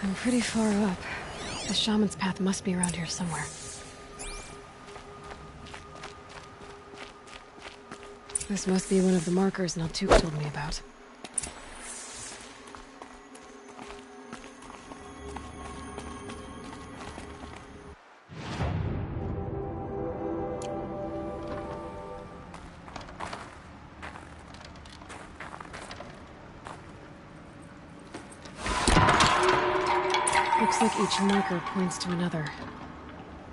I'm pretty far up. The shaman's path must be around here somewhere. This must be one of the markers Naltuk told me about. Looks like each marker points to another,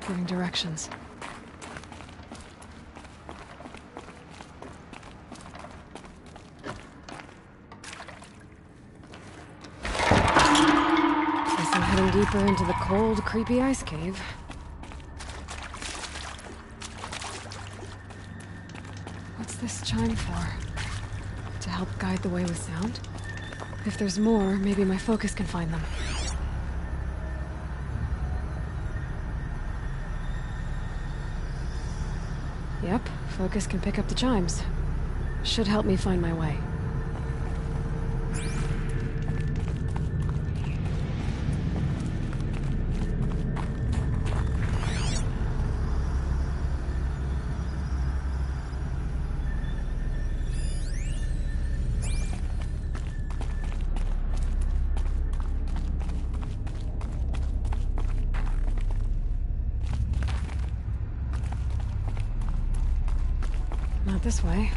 giving directions. Guess I'm heading deeper into the cold, creepy ice cave. What's this chime for? To help guide the way with sound? If there's more, maybe my focus can find them. Yep, focus can pick up the chimes. Should help me find my way. Not this way.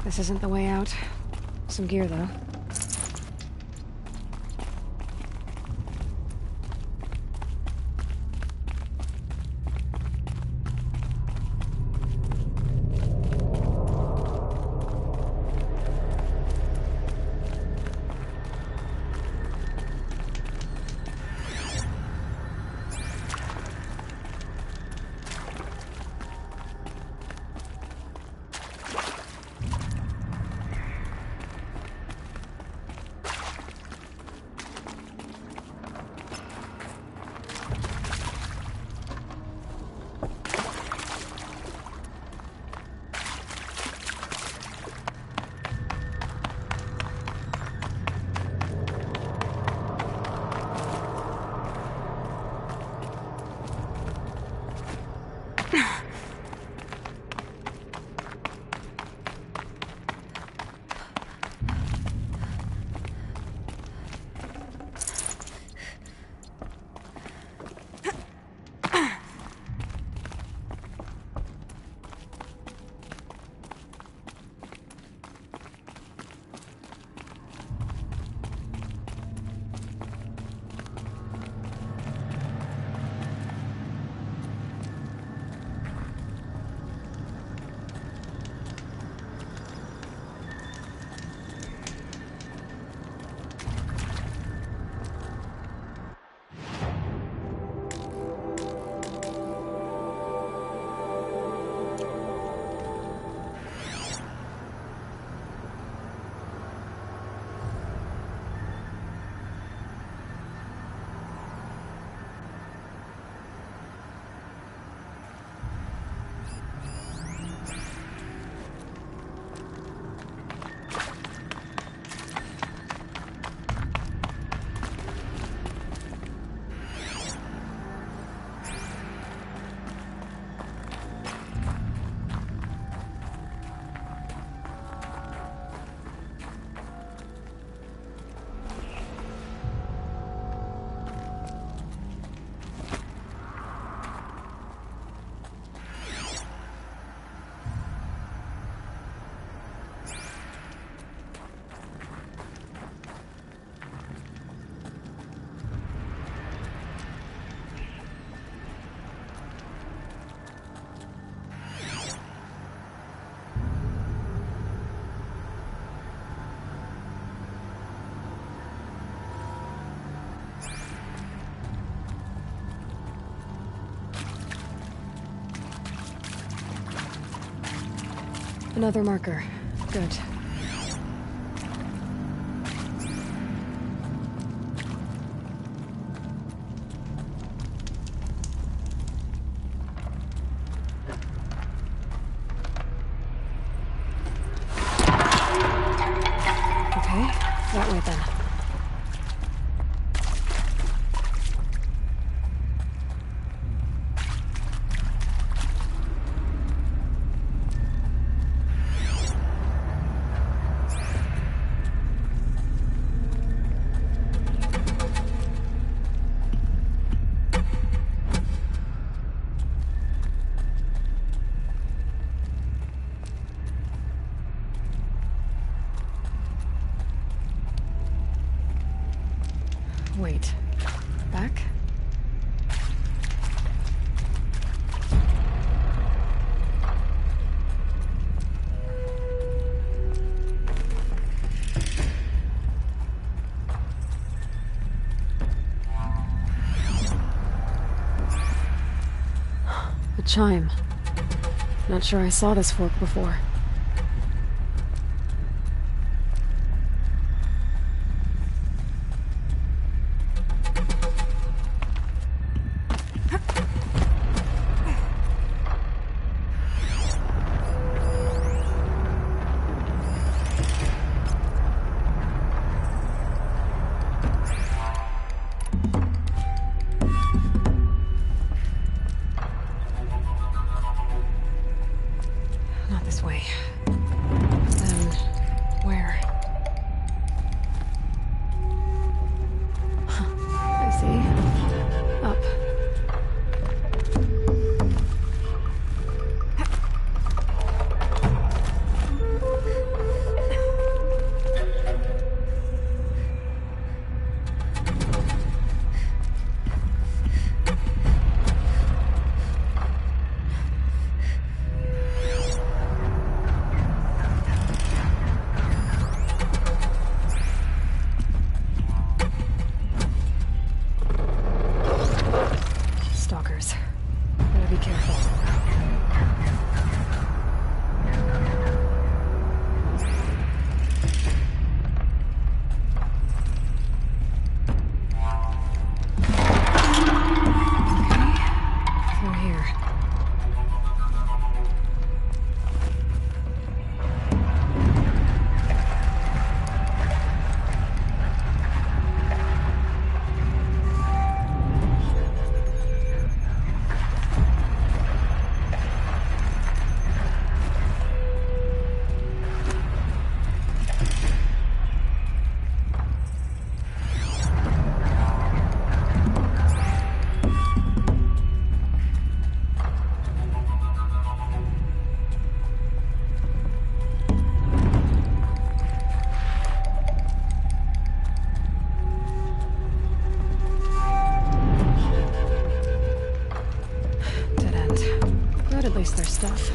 This isn't the way out. Some gear, though. Another marker. Good. A chime. Not sure I saw this fork before. Not this way. Then, where? Huh, I see. Up. Stalkers. Better be careful. Through here. Dead end. But at least there's stuff.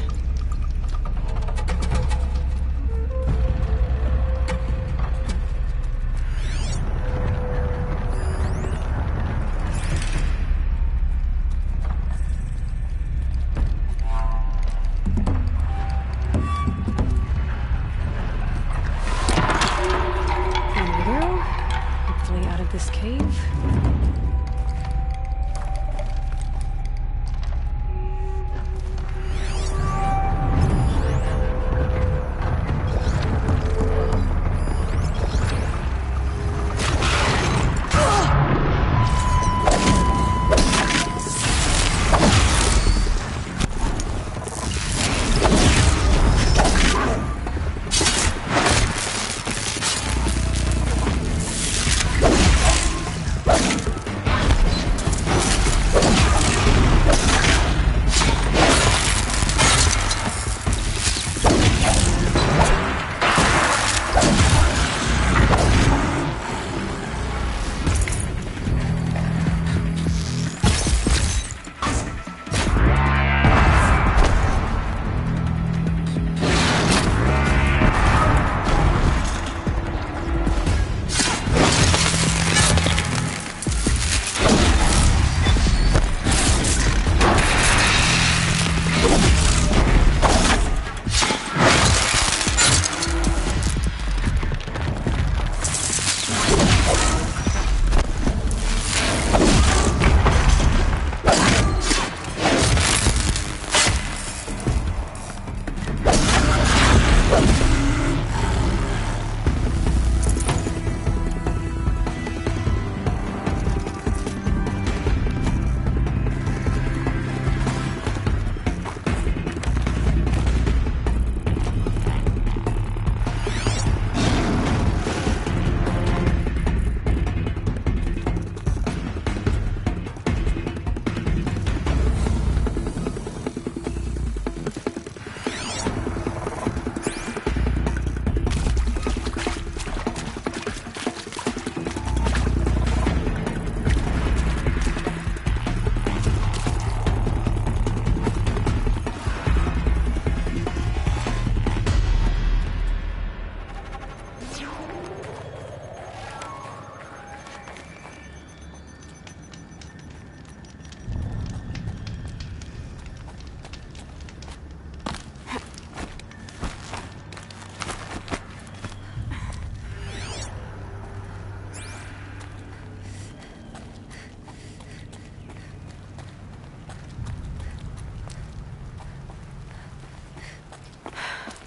There we go. Hopefully out of this cave.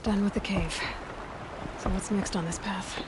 Done with the cave. So what's next on this path?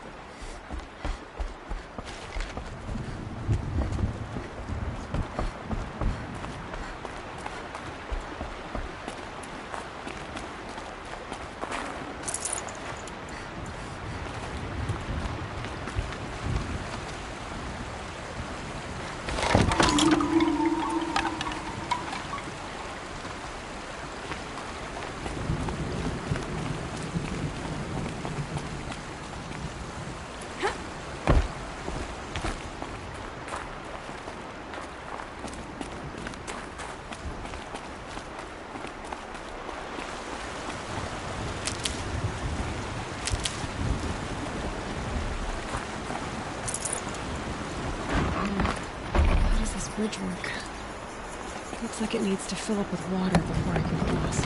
Bridge work. Looks like it needs to fill up with water before I can cross.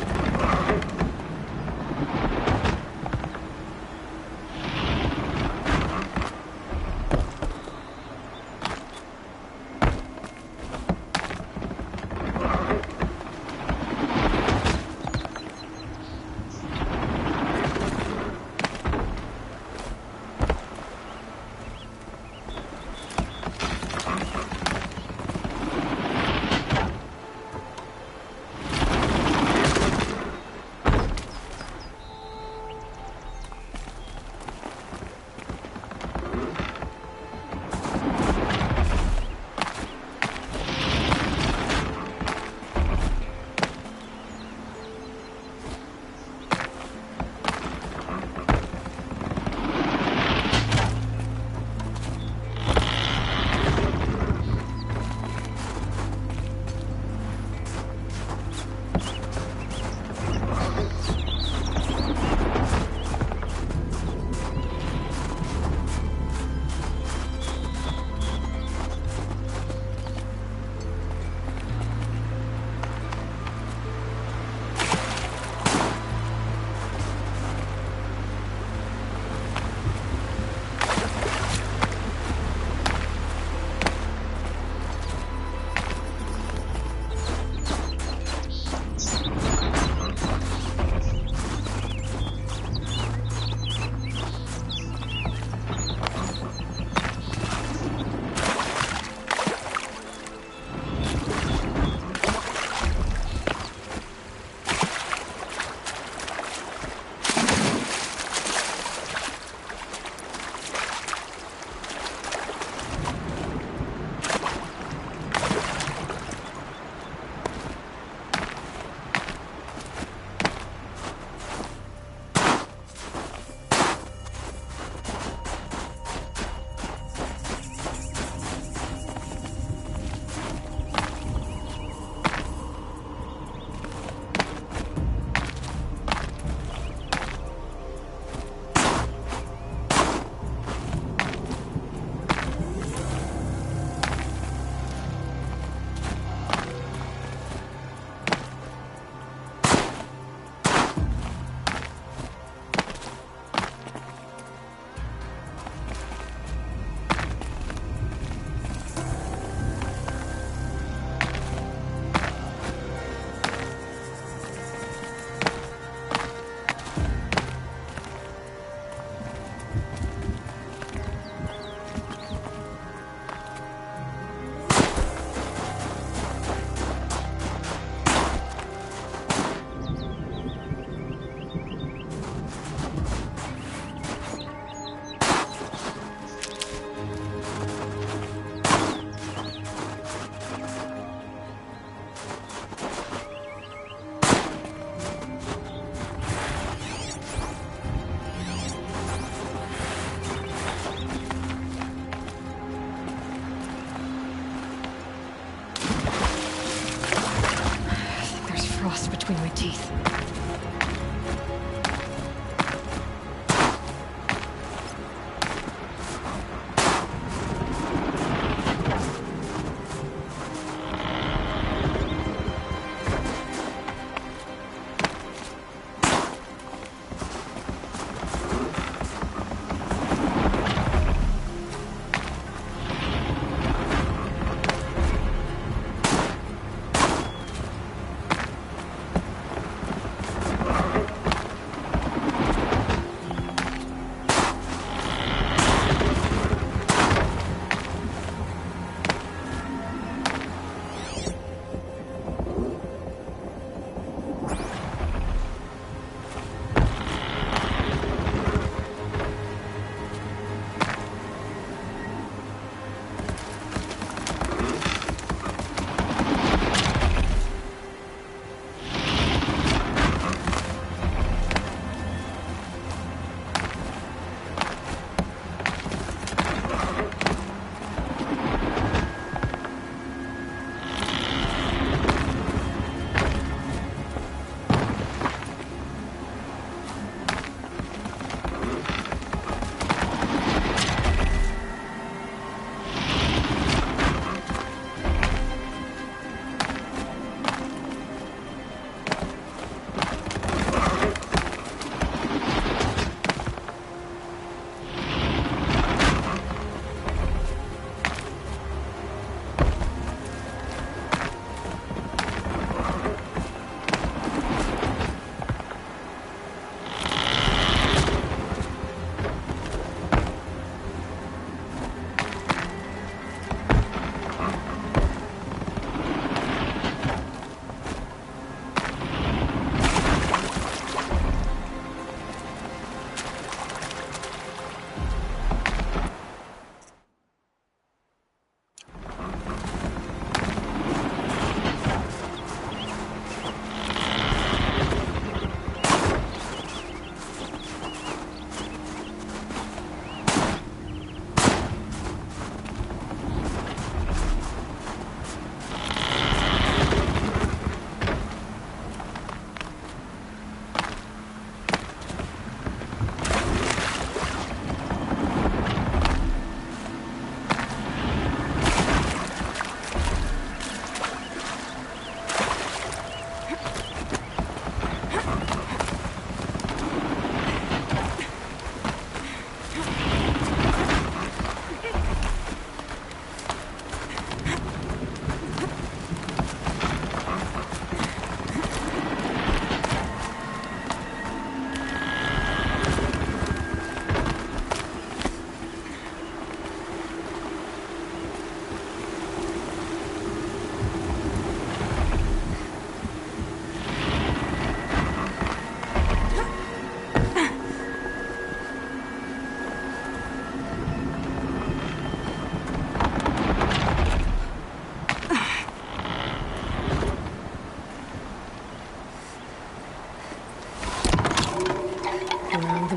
Between my teeth.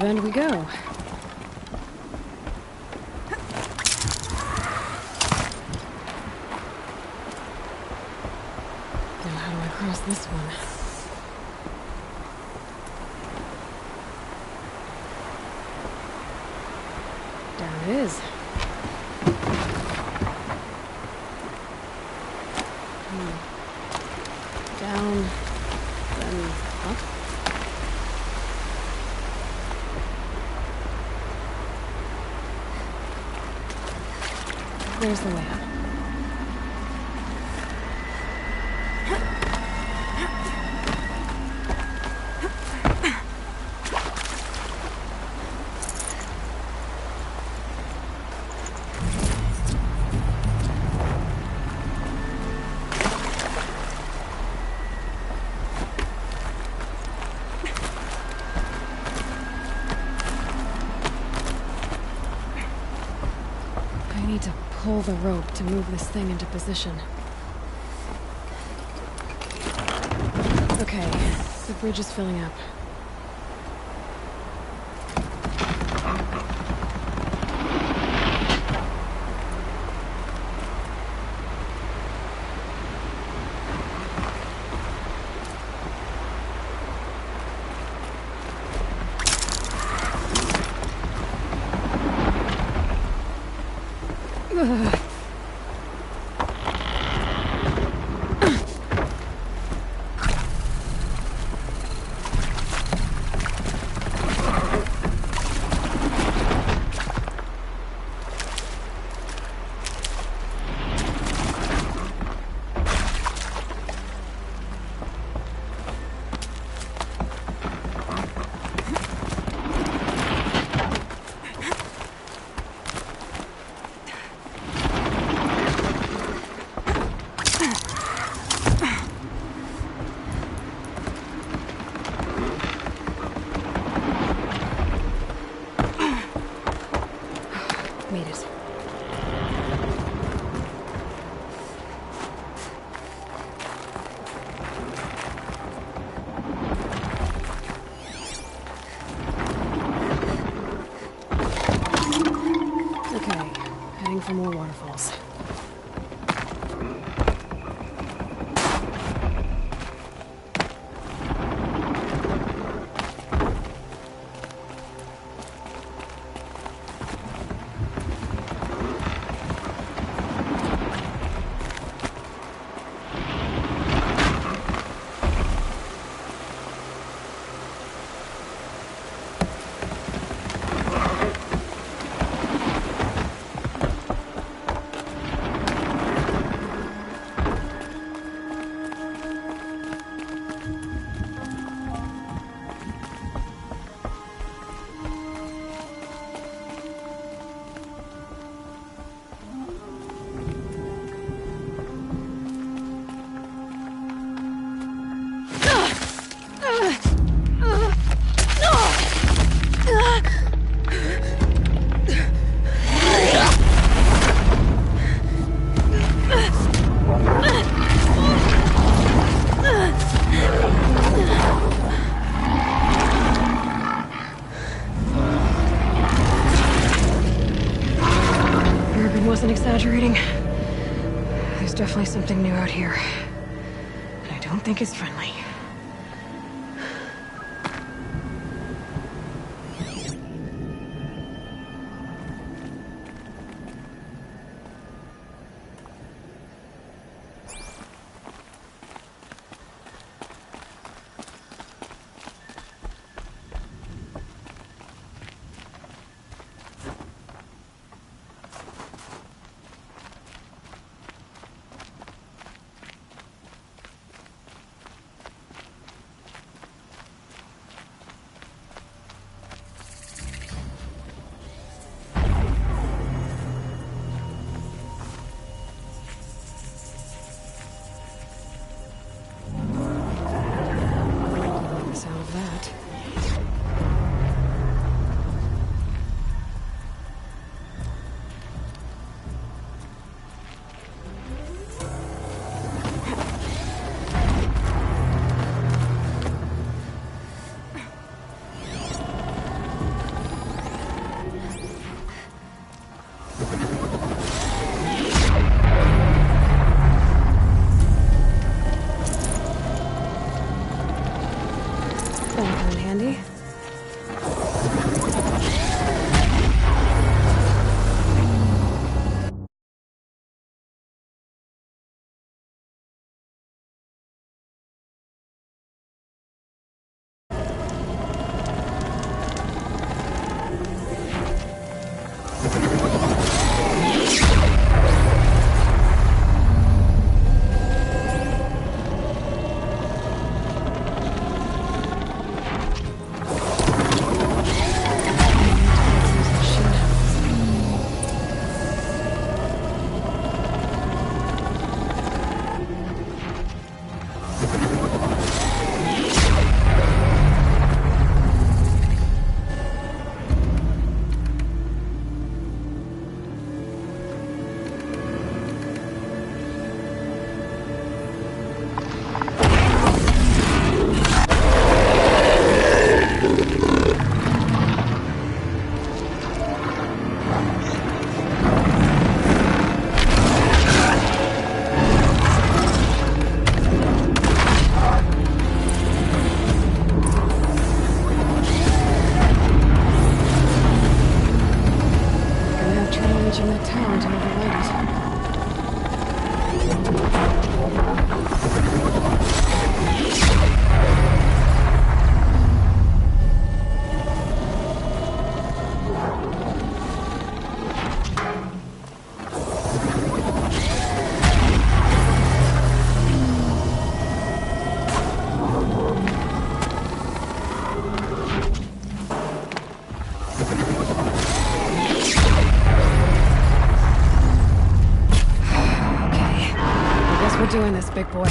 bend we go. Now how do I cross this one? Down it is. Down, then up. There's the way up. I need to pull the rope to move this thing into position. Okay, the bridge is filling up. Ugh. Made it. Okay, heading for more waterfalls. Wasn't exaggerating. There's definitely something new out here. And I don't think it's friendly. Reaching that tower to overlight it. We're doing this, big boy.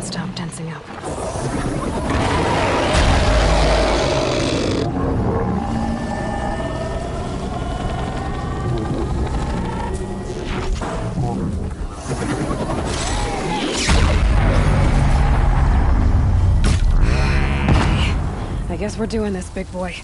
Stop tensing up. I guess we're doing this, big boy.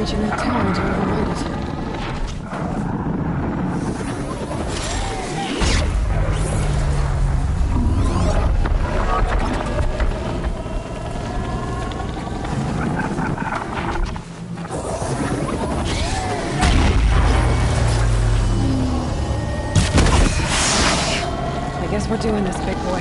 reaching that tower to override it. I guess we're doing this, big boy.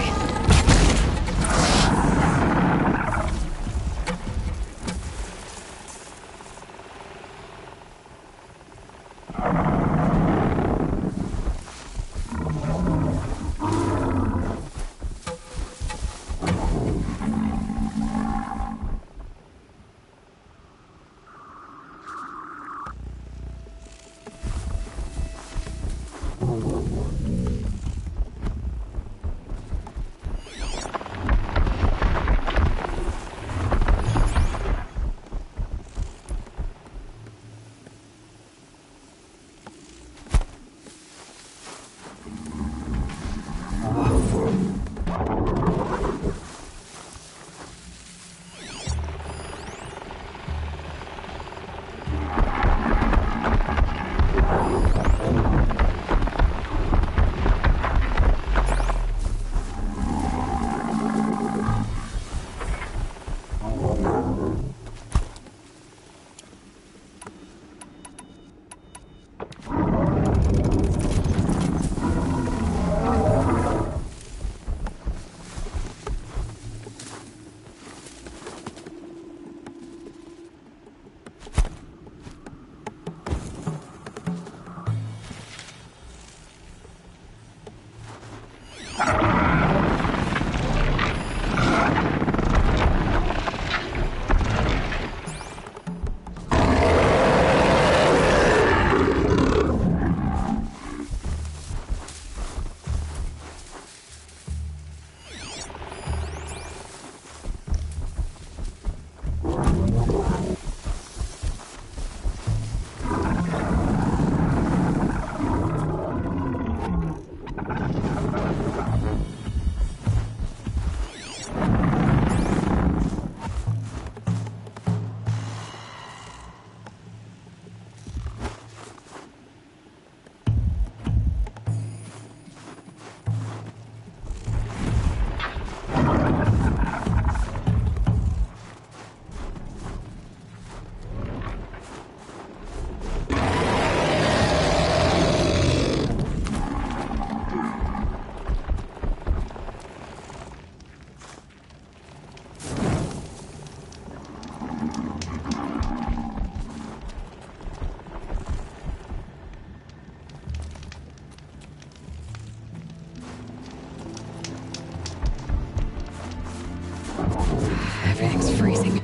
Everything's freezing.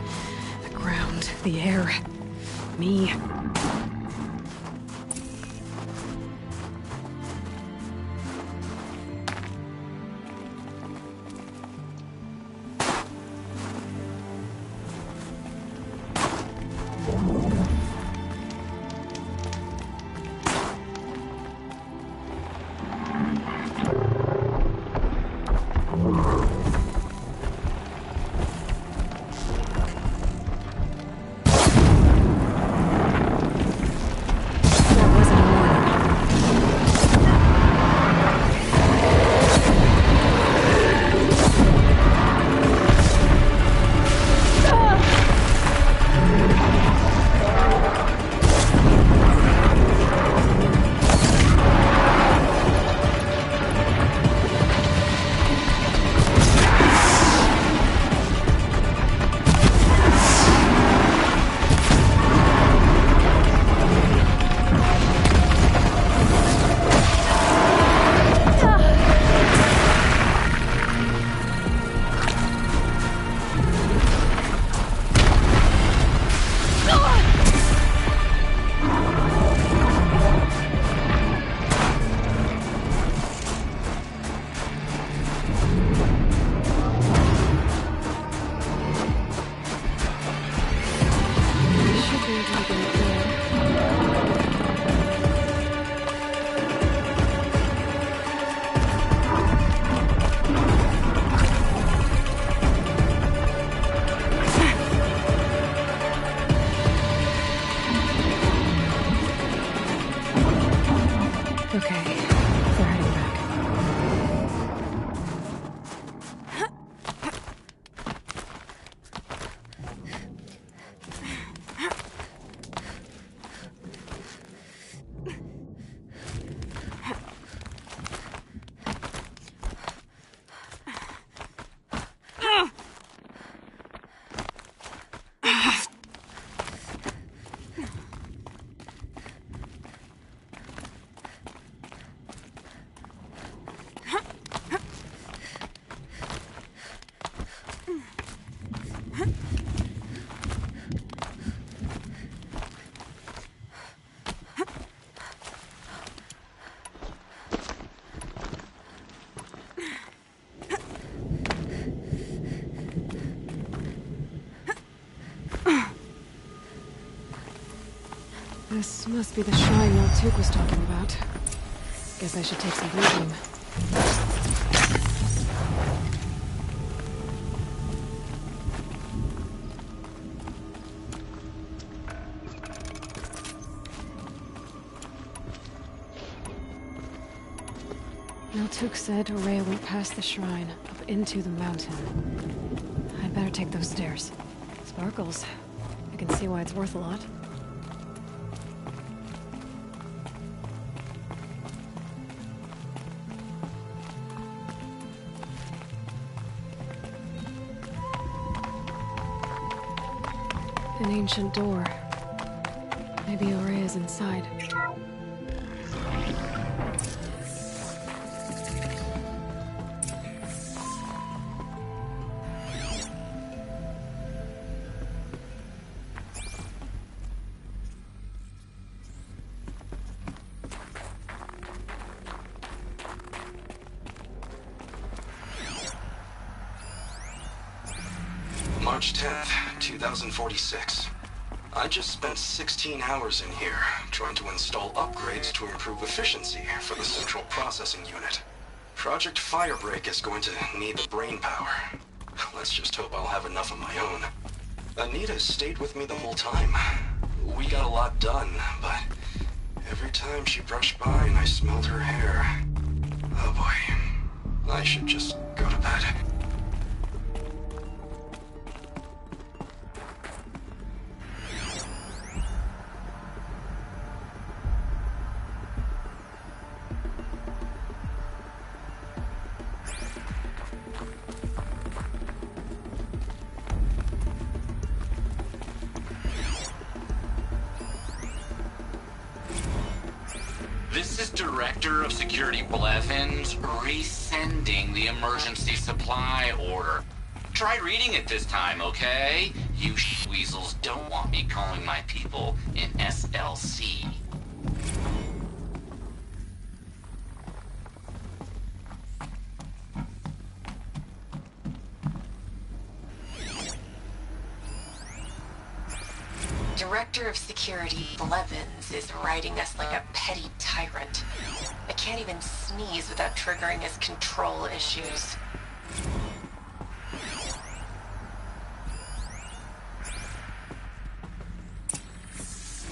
The ground, the air, me. This must be the shrine Maltuk was talking about. Guess I should take some breathing. Maltuk said Aurea went past the shrine, up into the mountain. I'd better take those stairs. Sparkles. I can see why it's worth a lot. An ancient door. Maybe Aurea's inside. March 10th, 2046. I just spent 16 hours in here, trying to install upgrades to improve efficiency for the central processing unit. Project Firebreak is going to need the brain power. Let's just hope I'll have enough of my own. Anita stayed with me the whole time. We got a lot done, but every time she brushed by and I smelled her hair... Oh boy. I should just go to bed. This is Director of Security Blevins resending the emergency supply order. Try reading it this time, okay? You weasels don't want me calling my people in SLC. Director of Security Blevins is riding us like a petty tyrant. I can't even sneeze without triggering his control issues.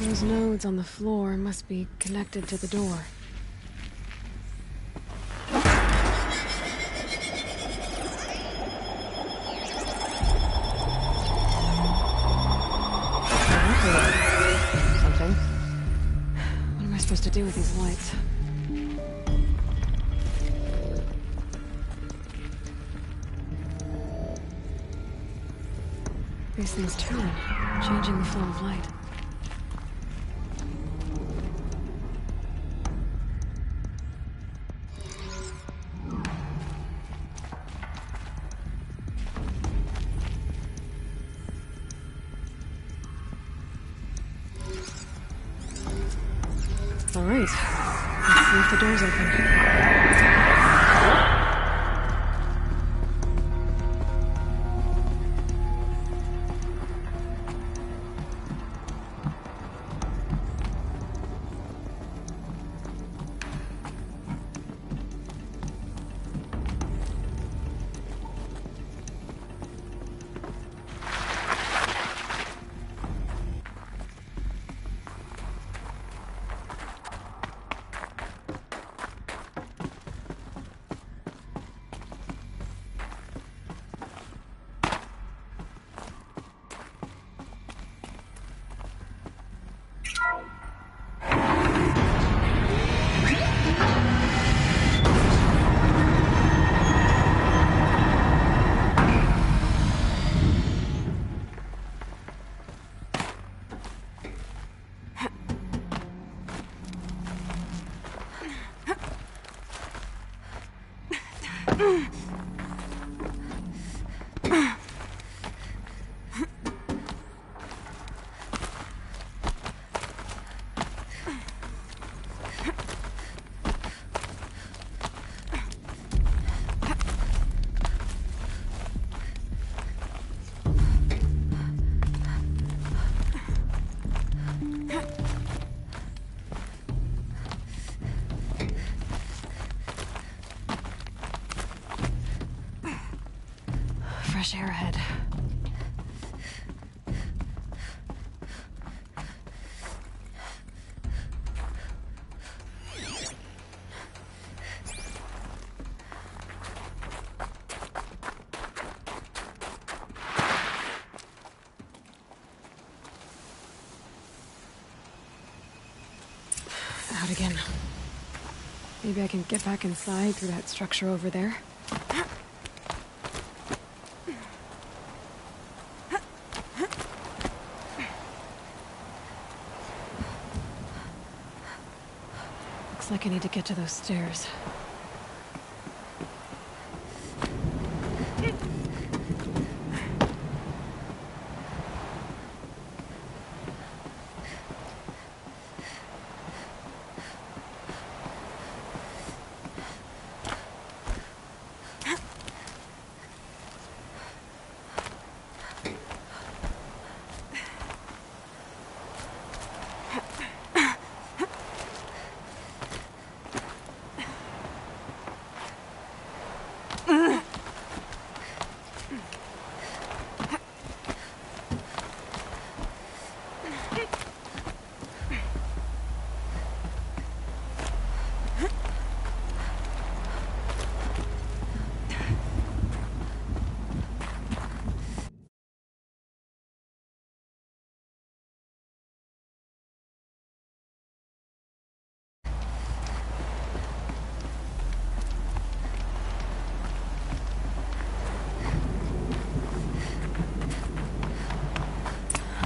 Those nodes on the floor must be connected to the door. Something. What am I supposed to do with these lights? These things turn, changing the flow of light. All right, let's see if the door's open. fresh air ahead. Out again. Maybe I can get back inside through that structure over there. Looks like I need to get to those stairs.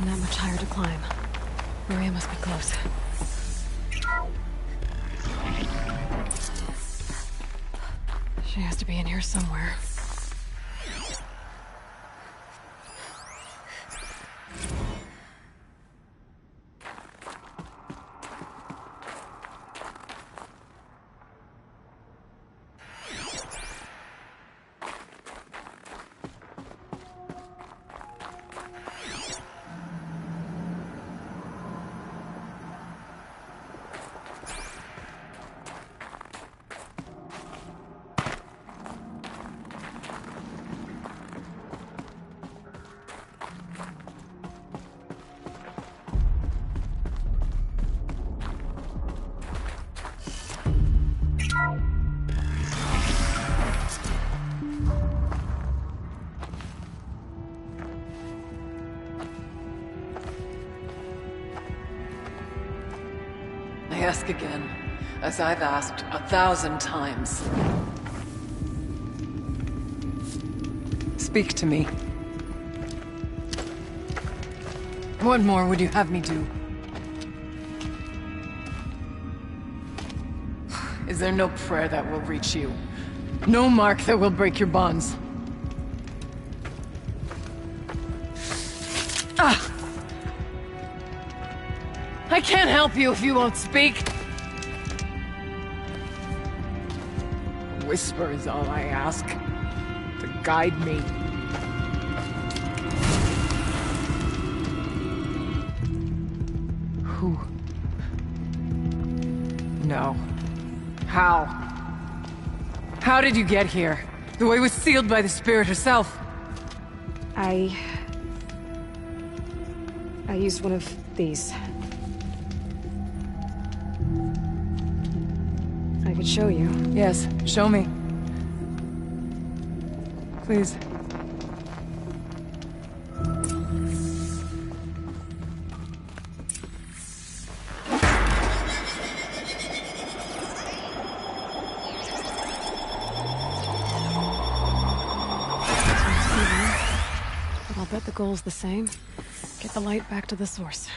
Not much higher to climb. Maria must be close. She has to be in here somewhere. I ask again, as I've asked 1,000 times. Speak to me. What more would you have me do? Is there no prayer that will reach you? No mark that will break your bonds? Ah! I can't help you if you won't speak. A whisper is all I ask, to guide me. Who? No. How? How did you get here? The way was sealed by the spirit herself. I used one of these. I could show you. Yes, show me. Please. But I'll bet the goal's the same. Get the light back to the source.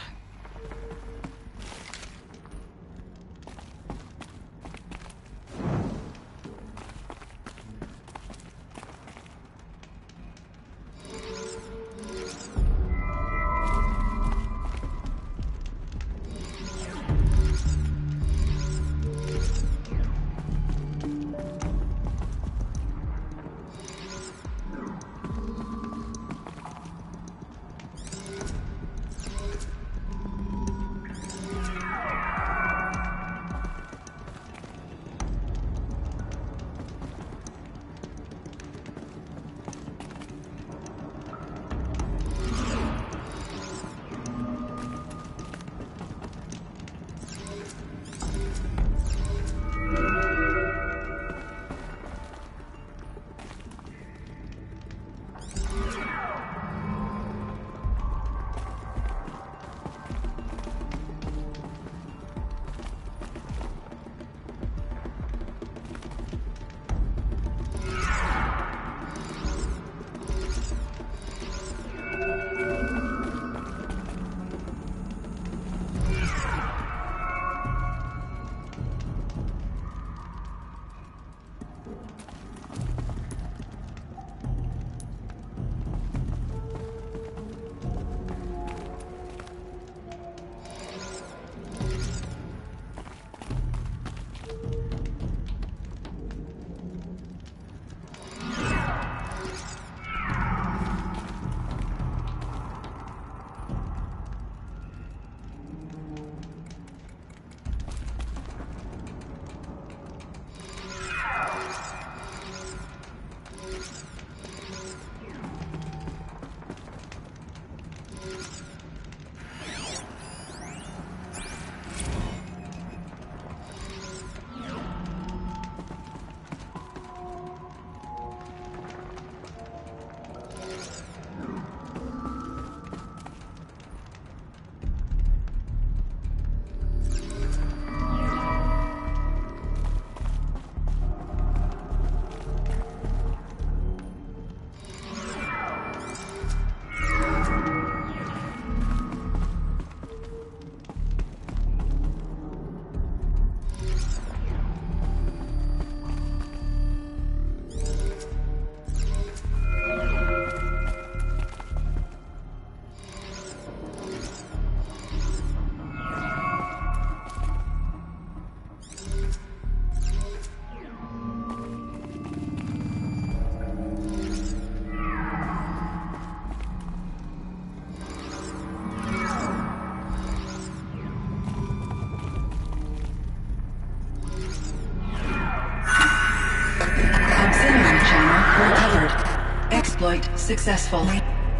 exploit successful.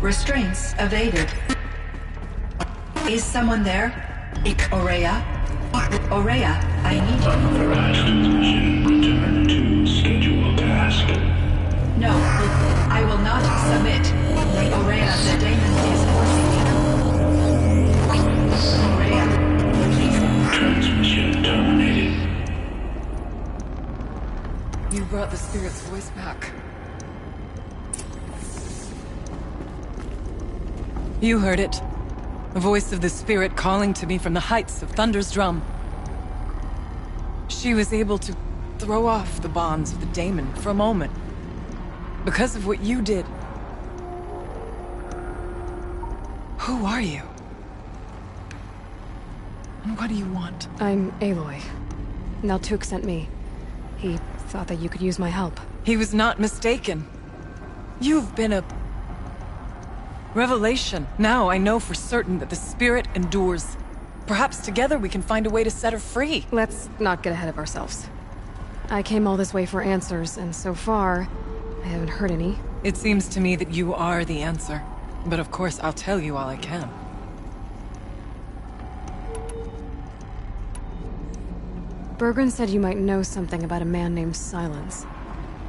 Restraints evaded. Is someone there? Aurea? Aurea, I need you. Authorized mission. Return to scheduled task. No, I will not submit. Aurea, the daemon is forcing me. Aurea, please. Transmission terminated. You brought the spirit's voice back. You heard it. The voice of the spirit calling to me from the heights of Thunder's drum. She was able to throw off the bonds of the daemon for a moment. Because of what you did. Who are you? And what do you want? I'm Aloy. Naltuk sent me. He thought that you could use my help. He was not mistaken. You've been a revelation. Now I know for certain that the spirit endures. Perhaps together we can find a way to set her free. Let's not get ahead of ourselves. I came all this way for answers, and so far, I haven't heard any. It seems to me that you are the answer. But of course, I'll tell you all I can. Bergren said you might know something about a man named Silence.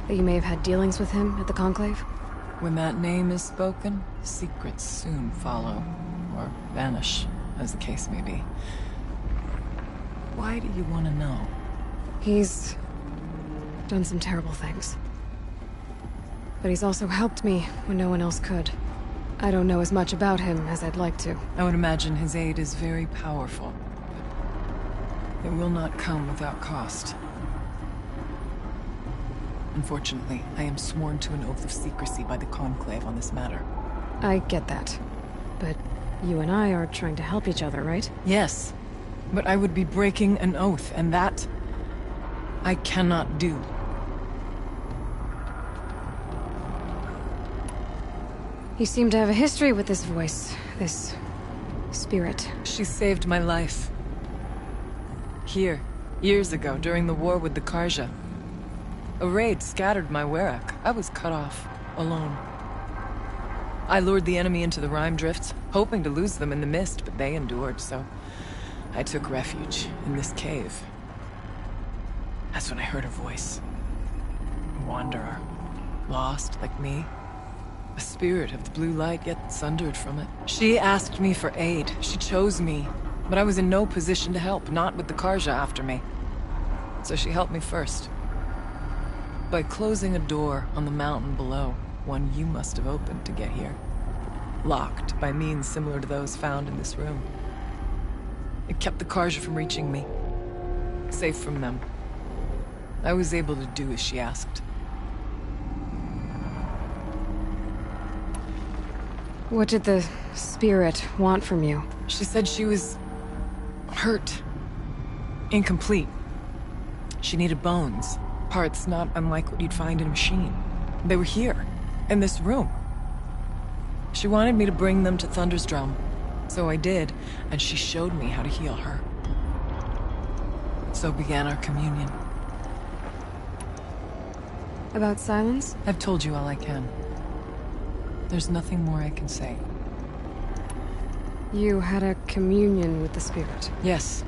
That you may have had dealings with him at the Conclave? When that name is spoken, secrets soon follow. Or vanish, as the case may be. Why do you want to know? He's done some terrible things. But he's also helped me when no one else could. I don't know as much about him as I'd like to. I would imagine his aid is very powerful. But it will not come without cost. Unfortunately, I am sworn to an oath of secrecy by the Conclave on this matter. I get that. But you and I are trying to help each other, right? Yes. But I would be breaking an oath, and that I cannot do. You seem to have a history with this voice, this spirit. She saved my life. Here, years ago, during the war with the Karja. A raid scattered my Werak. I was cut off, alone. I lured the enemy into the Rime Drifts, hoping to lose them in the mist, but they endured, so I took refuge in this cave. That's when I heard her voice. A wanderer, lost like me. A spirit of the blue light, yet sundered from it. She asked me for aid. She chose me. But I was in no position to help, not with the Karja after me. So she helped me first. By closing a door on the mountain below, one you must have opened to get here. Locked by means similar to those found in this room. It kept the Karja from reaching me. Safe from them. I was able to do as she asked. What did the spirit want from you? She said she was hurt. Incomplete. She needed bones. Parts not unlike what you'd find in a machine. They were here, in this room. She wanted me to bring them to Thunder's drum. So I did, and she showed me how to heal her. So began our communion. About Silence? I've told you all I can. There's nothing more I can say. You had a communion with the spirit. Yes.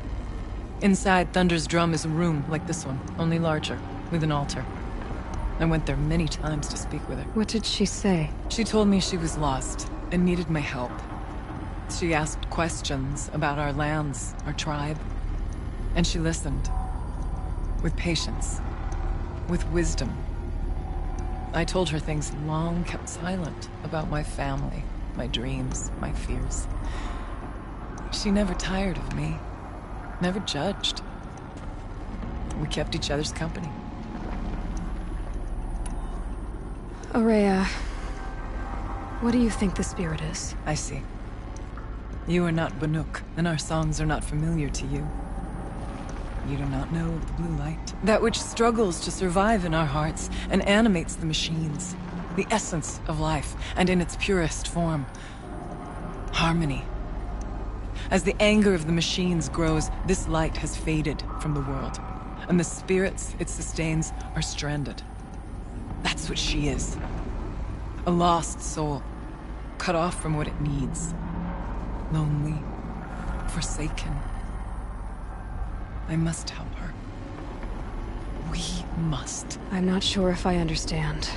Inside Thunder's drum is a room like this one, only larger, with an altar. I went there many times to speak with her. What did she say? She told me she was lost and needed my help. She asked questions about our lands, our tribe. And she listened. With patience. With wisdom. I told her things long kept silent about my family, my dreams, my fears. She never tired of me. Never judged. We kept each other's company. Aurea, what do you think the spirit is? I see. You are not Banuk, and our songs are not familiar to you. You do not know of the blue light. That which struggles to survive in our hearts and animates the machines. The essence of life, and in its purest form. Harmony. As the anger of the machines grows, this light has faded from the world. And the spirits it sustains are stranded. That's what she is. A lost soul, cut off from what it needs. Lonely, forsaken. I must help her. We must. I'm not sure if I understand.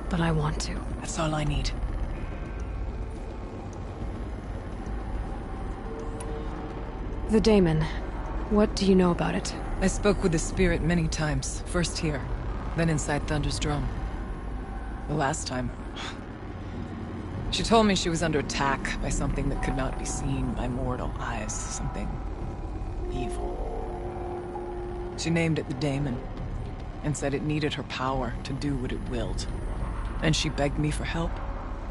But I want to. That's all I need. The daemon. What do you know about it? I spoke with the spirit many times. First here, then inside Thunder's drum. The last time... She told me she was under attack by something that could not be seen by mortal eyes. Something... evil. She named it the daemon, and said it needed her power to do what it willed. And she begged me for help,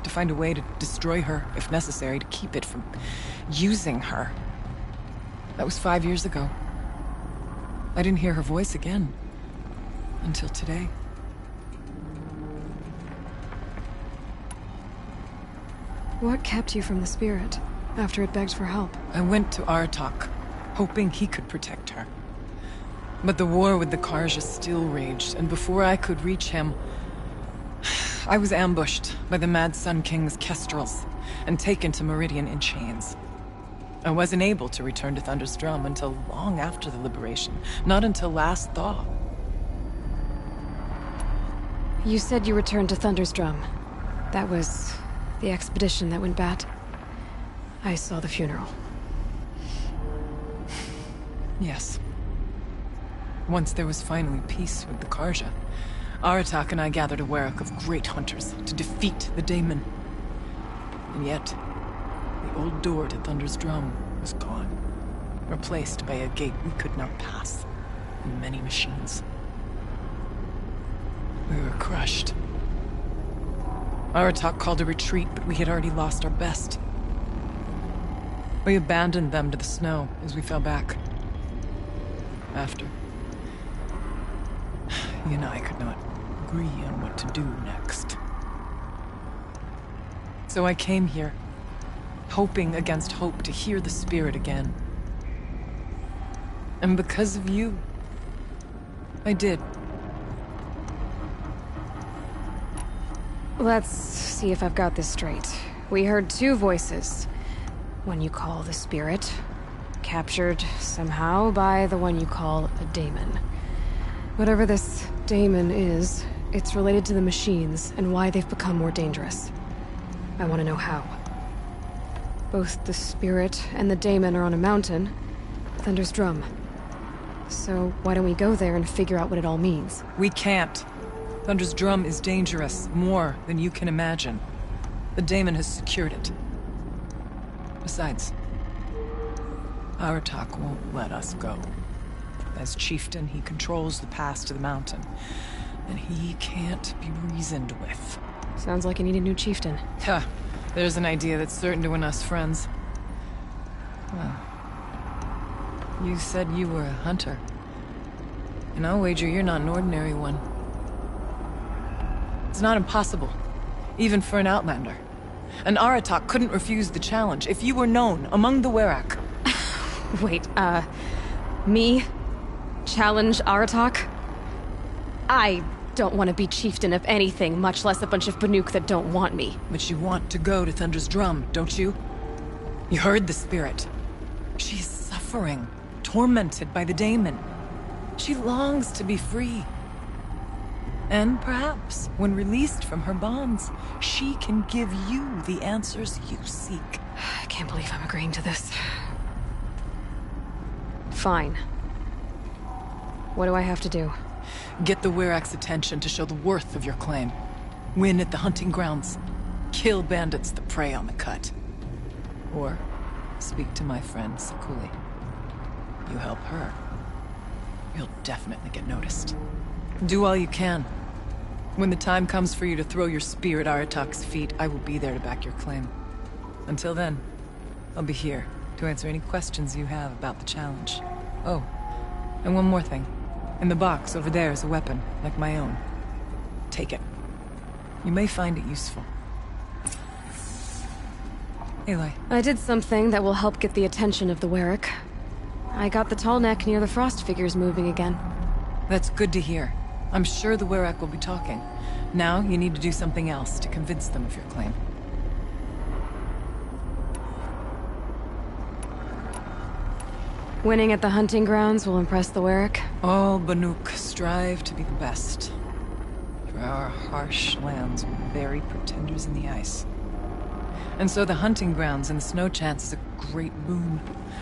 to find a way to destroy her, if necessary, to keep it from using her. That was 5 years ago. I didn't hear her voice again, until today. What kept you from the spirit, after it begged for help? I went to Aratak, hoping he could protect her. But the war with the Karja still raged, and before I could reach him, I was ambushed by the Mad Sun King's kestrels, and taken to Meridian in chains. I wasn't able to return to Thunder's drum until long after the liberation, not until last thaw. You said you returned to Thunder's drum. That was the expedition that went bad. I saw the funeral. Yes. Once there was finally peace with the Karja, Aratak and I gathered a Warwick of great hunters to defeat the daemon. And yet, the old door to Thunder's drum was gone, replaced by a gate we could not pass, and many machines. We were crushed. Aratak called a retreat, but we had already lost our best. We abandoned them to the snow as we fell back. After, you and I could not agree on what to do next. So I came here, hoping against hope to hear the spirit again. And because of you, I did. Let's see if I've got this straight. We heard two voices. One you call the spirit, captured somehow by the one you call a daemon. Whatever this daemon is, it's related to the machines and why they've become more dangerous. I want to know how. Both the spirit and the daemon are on a mountain, Thunder's drum. So why don't we go there and figure out what it all means? We can't. Thunder's drum is dangerous, more than you can imagine. The daemon has secured it. Besides, Aratak won't let us go. As chieftain, he controls the pass to the mountain, and he can't be reasoned with. Sounds like you need a new chieftain. Huh. There's an idea that's certain to win us friends. Well, you said you were a hunter. And I'll wager you're not an ordinary one. It's not impossible, even for an outlander. And Aratak couldn't refuse the challenge if you were known among the Werak. Wait, me? Challenge Aratak? I don't want to be chieftain of anything, much less a bunch of Banuk that don't want me. But you want to go to Thunder's drum, don't you? You heard the spirit. She is suffering, tormented by the daemon. She longs to be free. And perhaps, when released from her bonds, she can give you the answers you seek. I can't believe I'm agreeing to this. Fine. What do I have to do? Get the Werak's attention to show the worth of your claim. Win at the hunting grounds. Kill bandits that prey on the cut. Or speak to my friend Sakuli. You help her, you'll definitely get noticed. Do all you can. When the time comes for you to throw your spear at Aratak's feet, I will be there to back your claim. Until then, I'll be here to answer any questions you have about the challenge. Oh, and one more thing. In the box over there is a weapon, like my own. Take it. You may find it useful. Aloy. I did something that will help get the attention of the Werak. I got the tall neck near the frost figures moving again. That's good to hear. I'm sure the Werak will be talking. Now, you need to do something else to convince them of your claim. Winning at the hunting grounds will impress the Warwick? All Banuk strive to be the best. For our harsh lands will bury pretenders in the ice. And so the hunting grounds and the snow chance is a great boon.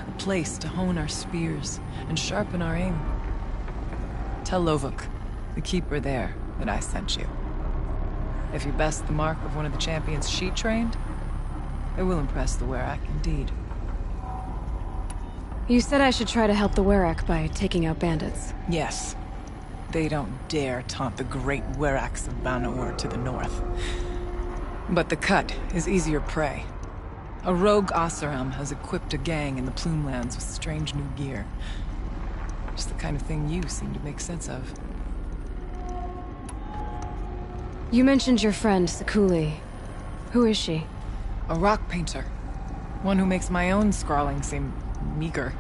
A place to hone our spears and sharpen our aim. Tell Lovuk, the keeper there, that I sent you. If you best the mark of one of the champions she trained, it will impress the Warwick indeed. You said I should try to help the Warwick by taking out bandits. Yes. They don't dare taunt the great Weraks of Banaur to the north. But the Cut is easier prey. A rogue Oseram has equipped a gang in the Plumelands with strange new gear. Just the kind of thing you seem to make sense of. You mentioned your friend, Sakuli. Who is she? A rock painter. One who makes my own scrawling seem meager.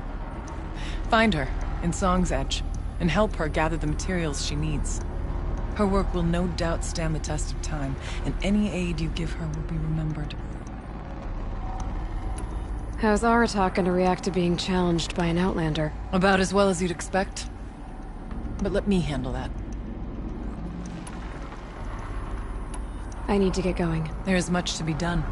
Find her in Song's Edge and help her gather the materials she needs. Her work will no doubt stand the test of time, and any aid you give her will be remembered. How's Aratak gonna react to being challenged by an Outlander? About as well as you'd expect. But let me handle that. I need to get going. There is much to be done.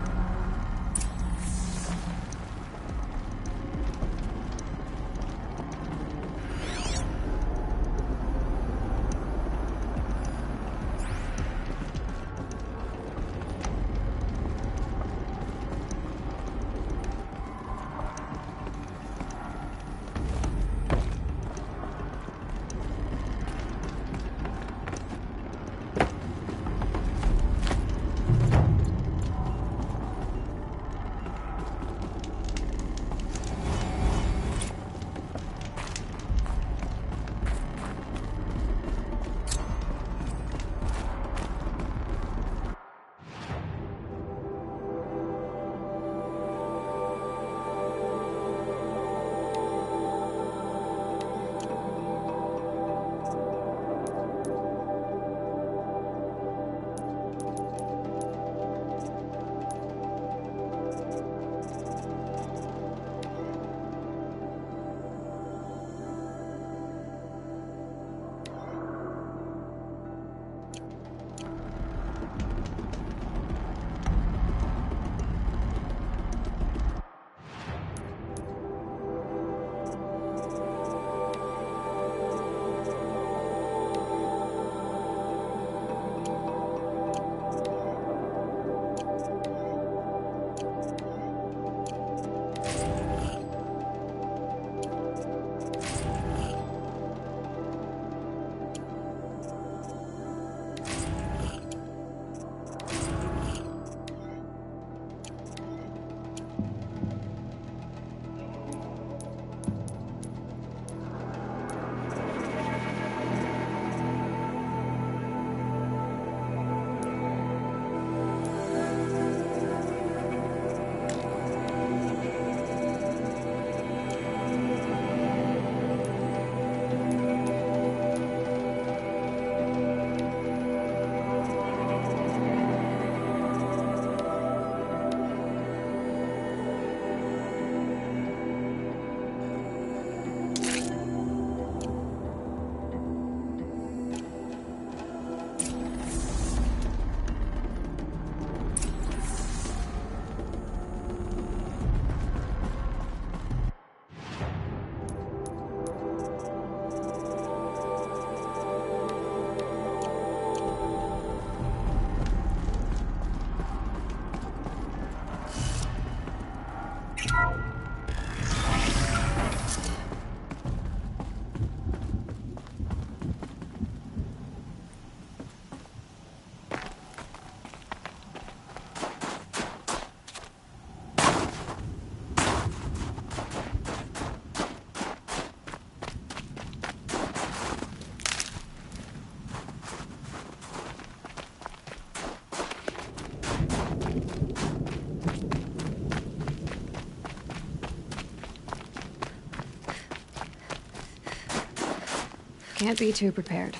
Can't be too prepared.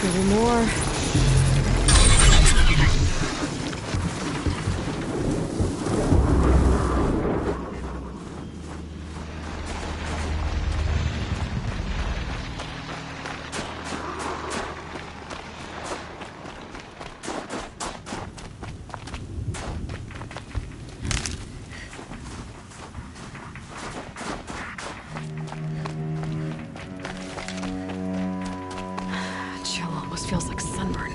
Maybe more. Chill almost feels like sunburn.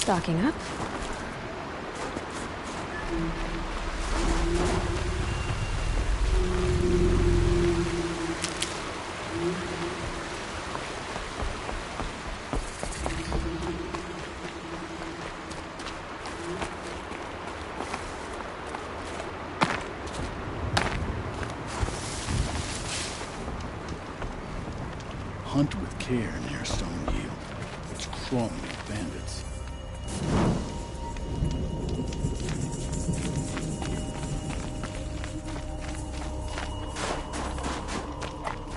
Stocking up? Hunt with care near Stone Yield. It's crawling with bandits.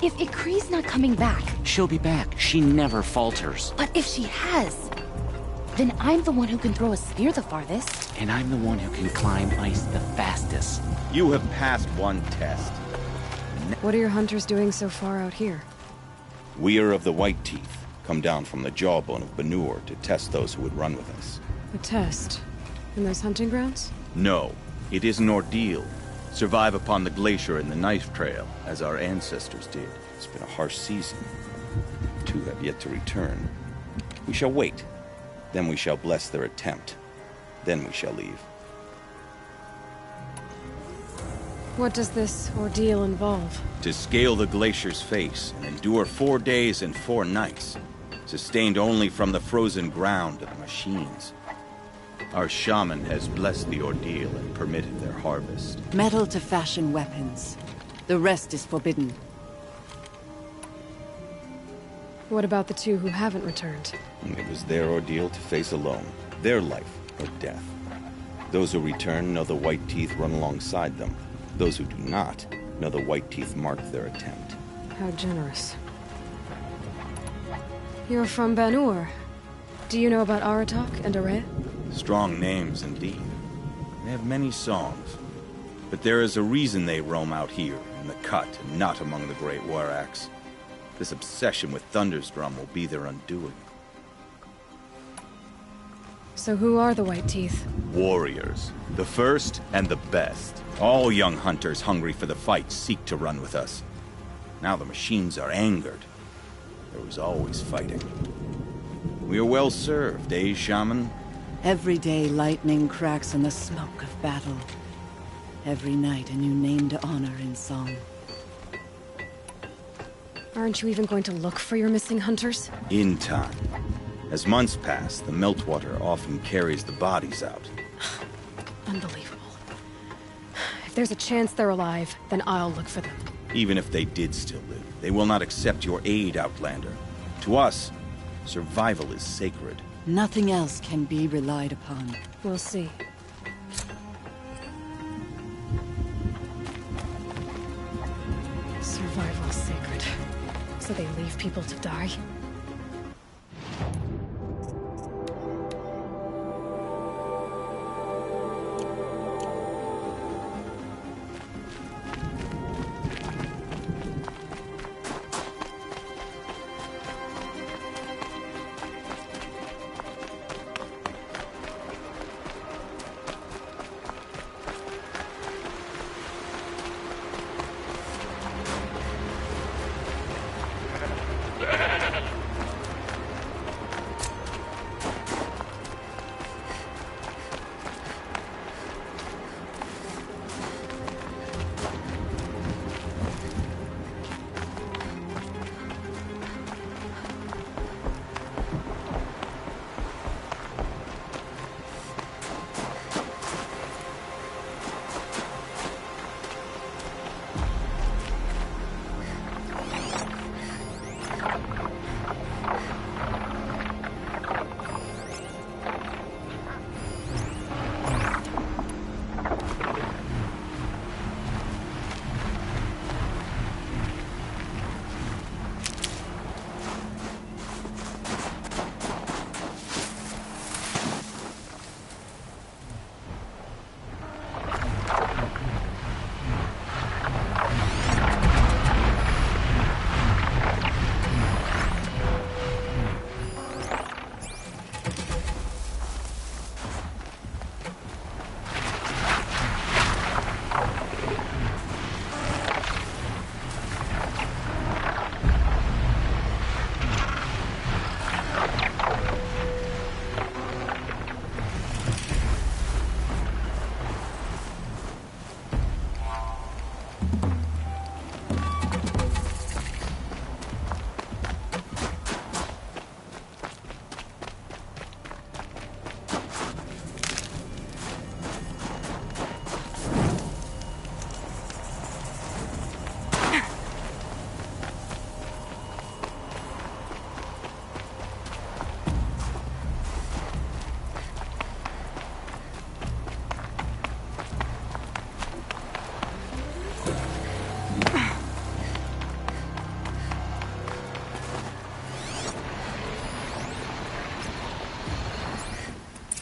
If Ikri's not coming back, She'll be back. She never falters. but if she has, then I'm the one who can throw a spear the farthest. And I'm the one who can climb ice the fastest. You have passed one test. What are your hunters doing so far out here? We are of the White Teeth, come down from the jawbone of Banur to test those who would run with us. A test? In those hunting grounds? No, it is an ordeal. Survive upon the glacier and the knife trail, as our ancestors did. It's been a harsh season. Two have yet to return. We shall wait. Then we shall bless their attempt. Then we shall leave. What does this ordeal involve? To scale the glacier's face and endure 4 days and 4 nights, sustained only from the frozen ground of the machines. Our shaman has blessed the ordeal and permitted their harvest. Metal to fashion weapons. The rest is forbidden. What about the two who haven't returned? It was their ordeal to face alone, their life or death. Those who return know the White Teeth run alongside them. Those who do not know the White Teeth marked their attempt. How generous. You're from Banur. Do you know about Aratak and Aray? Strong names indeed. They have many songs. But there is a reason they roam out here, in the cut, and not among the great Waraks. This obsession with Thundersdrum will be their undoing. So who are the White Teeth? Warriors. The first and the best. All young hunters hungry for the fight seek to run with us. Now the machines are angered. There was always fighting. We are well served, eh, Shaman? Every day lightning cracks in the smoke of battle. Every night a new name to honor in song. Aren't you even going to look for your missing hunters? In time. As months pass, the meltwater often carries the bodies out. Unbelievable. If there's a chance they're alive, then I'll look for them. Even if they did still live, they will not accept your aid, Outlander. To us, survival is sacred. Nothing else can be relied upon. We'll see. Survival is sacred. So they leave people to die?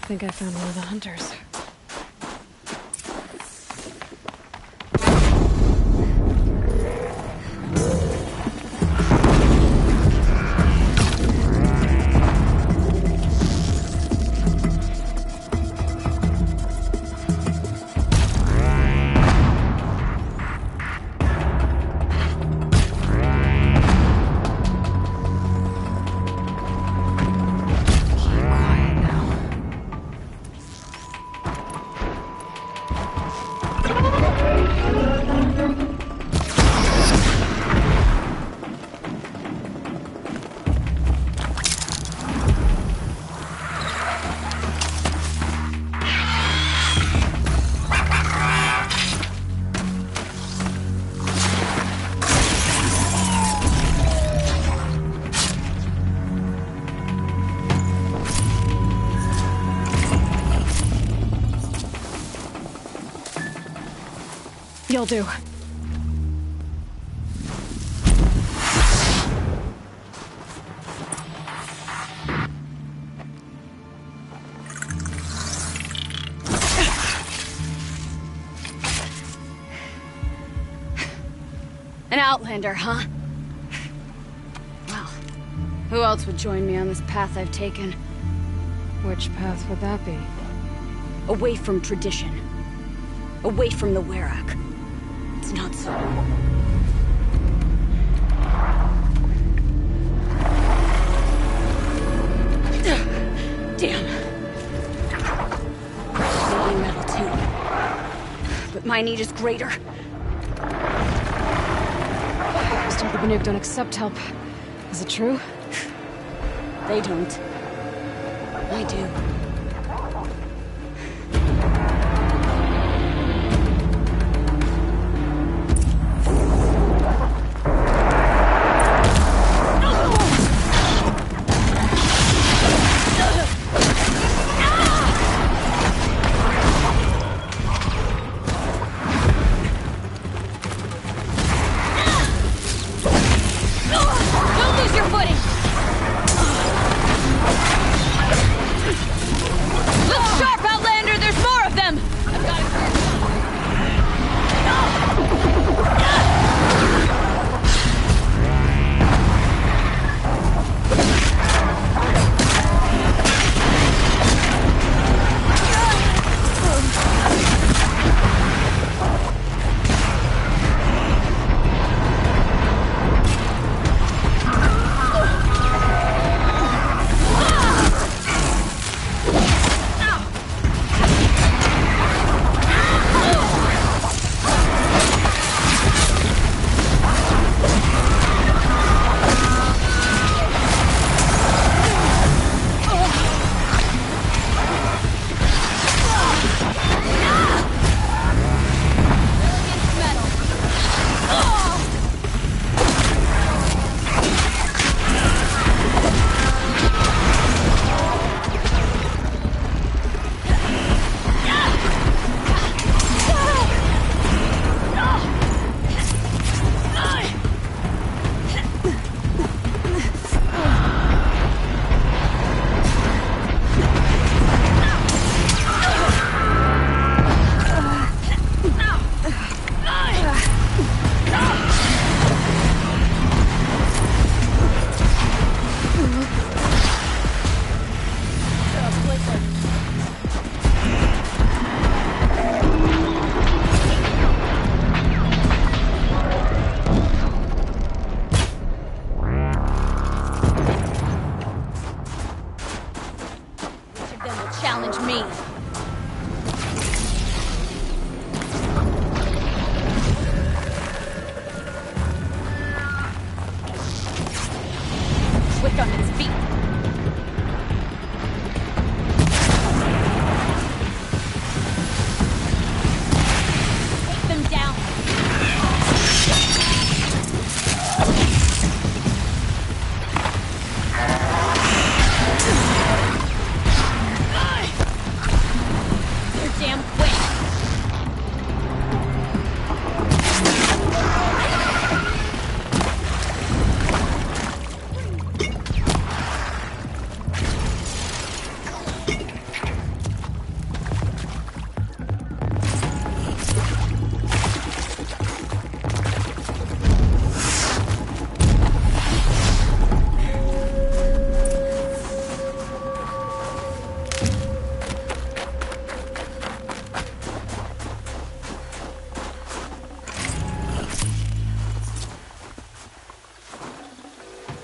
think I found one of the hunters. You'll do. An outlander, huh? Well, who else would join me on this path I've taken? Which path would that be? Away from tradition. Away from the Werak. It's not so. Damn. Maybe metal too. But my need is greater. Still, the Banuk don't accept help. Is it true? They don't. I do.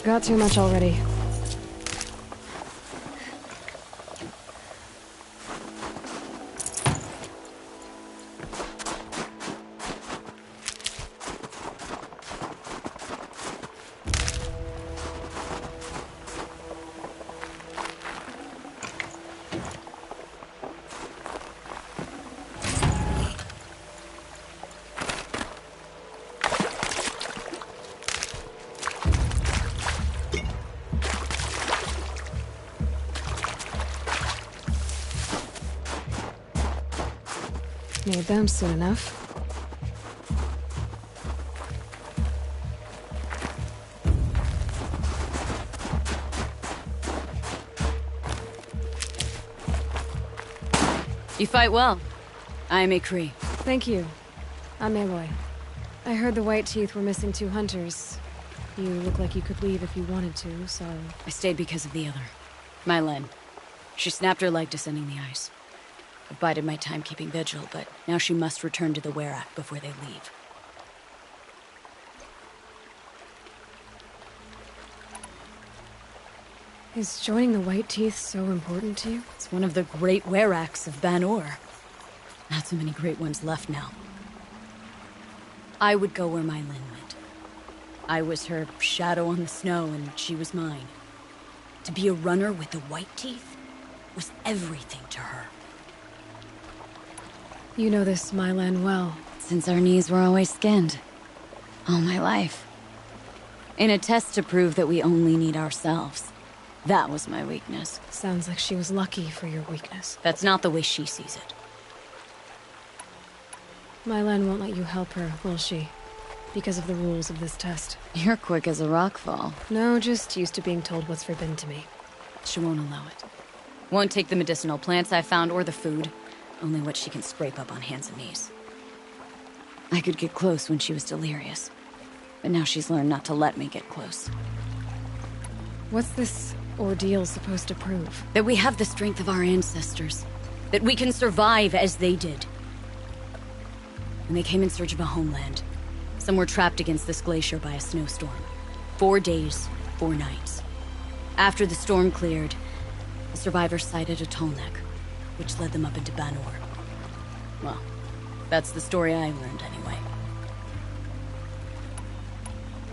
Got too much already. Made them soon enough. You fight well. I am a Cree. Thank you. I'm Aloy. I heard the White Teeth were missing 2 hunters. You look like you could leave if you wanted to, so... I stayed because of the other. Mylen. She snapped her leg descending the ice. I bided my time keeping vigil, but now she must return to the Werak before they leave. Is joining the White Teeth so important to you? It's one of the great Weraks of Ban-Or. Not so many great ones left now. I would go where Mylen went. I was her shadow on the snow, and she was mine. To be a runner with the White Teeth was everything to her. You know this Mylan well. Since our knees were always skinned. All my life. In a test to prove that we only need ourselves. That was my weakness. Sounds like she was lucky for your weakness. That's not the way she sees it. Mylan won't let you help her, will she? Because of the rules of this test. You're quick as a rockfall. No, just used to being told what's forbidden to me. She won't allow it. Won't take the medicinal plants I found or the food. Only what she can scrape up on hands and knees. I could get close when she was delirious. But now she's learned not to let me get close. What's this ordeal supposed to prove? That we have the strength of our ancestors. That we can survive as they did. When they came in search of a homeland, some were trapped against this glacier by a snowstorm. 4 days, 4 nights. After the storm cleared, the survivors sighted a Tolnek, which led them up into Ban-Or. Well, that's the story I learned anyway.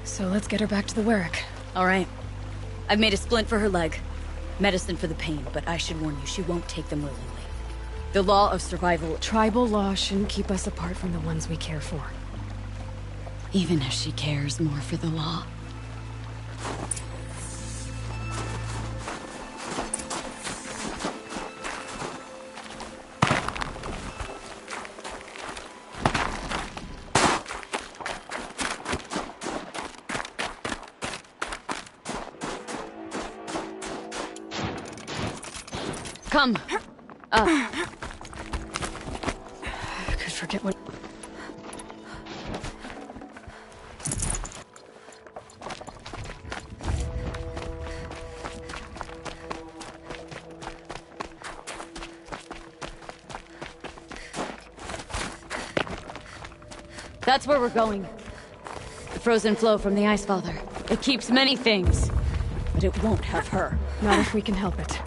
So let's get her back to the Werak. All right. I've made a splint for her leg. Medicine for the pain, but I should warn you, she won't take them willingly. The law of survival... Tribal law shouldn't keep us apart from the ones we care for. Even if she cares more for the law. Come. I could forget what... That's where we're going. The frozen flow from the Ice Father. It keeps many things, but it won't have her. Not if we can help it.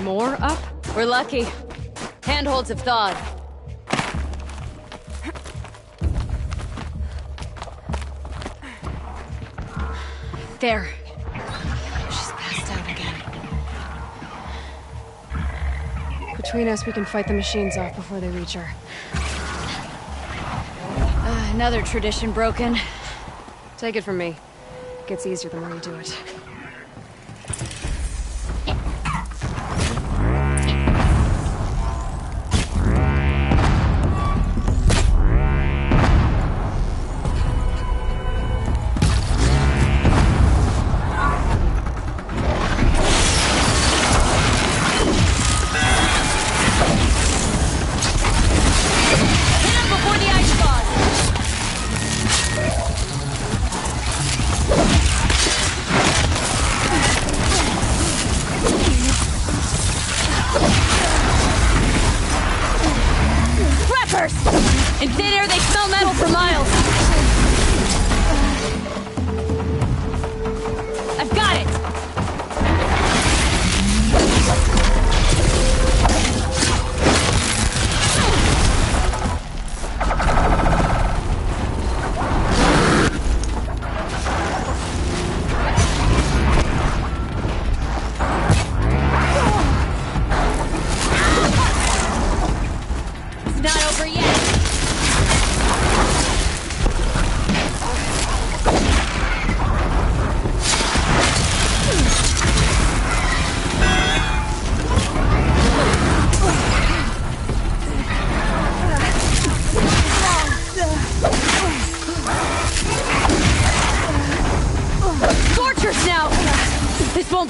More up? We're lucky. Handholds have thawed. There. She's passed out again. Between us, we can fight the machines off before they reach her. Another tradition broken. Take it from me. It gets easier the more you do it. In thin air, they smell metal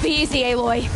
be easy, Aloy.